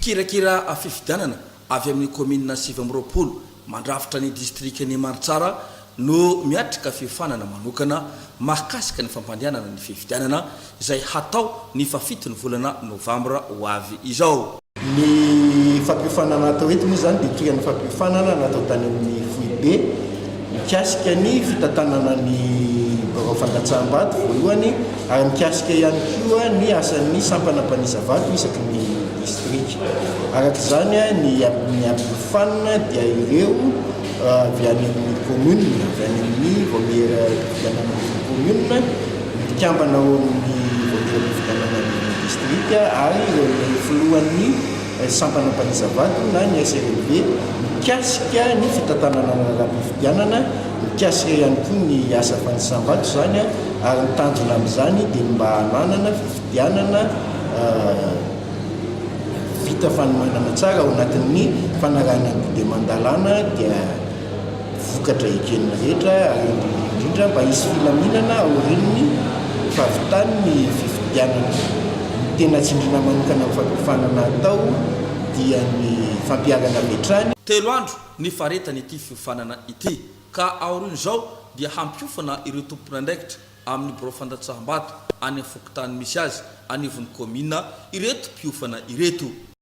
fikirakira fifidianana avy amin'ny commune Sivamropolo mandrafitra ny district ny Maritsara no miatrika fifanana manokana mahakasika ny fampandehanana ny fifidianana izay hatao ny fafito ny volana Novambra ho avy izao. Ny fampifanana atao eto moa zany dia toy ny fampifanana natao tany amin'ny Foibe mikasika ny fitantanana ny Barao Fandatsaham-bato voalohany ary mikasika ihany koa ny asan'ny sampanampanisa vato isaky ny district. Araka izany ny ampifanana dia ireo avy any amin'ny commune, avy any amin'ny voamera fifidianana ny commune, mikambana ao amin'ny voamera fifidianana ny district ary ireo filohan'ny sampanampanisa vato na ny SRLB mikasika ny fitantanana ara-pifidianana, mikasika ihany koa ny asa fandisam-bato zany ary ny tanjona amin'izany dia mba hananana fifidianana vita fanomanana tsara ao anatin'ny fanarahana ny bude mandalana dia vokatra ekenina rehetra ary indrindra mba hisy filaminana aorian'ny fahavitan'ny fifidianana. Ny tena tsindrina manokana fampifanana atao dia ny fampiarana metrany. Telo andro ny faretany ity fifanana ity ka aoriana izao dia hampiofana ireo tompona andraikitra amin'ny Barao Fandatsaham-bato any amin'ny fokotany misy azy anivon'ny commune ireto mpiofana ireto.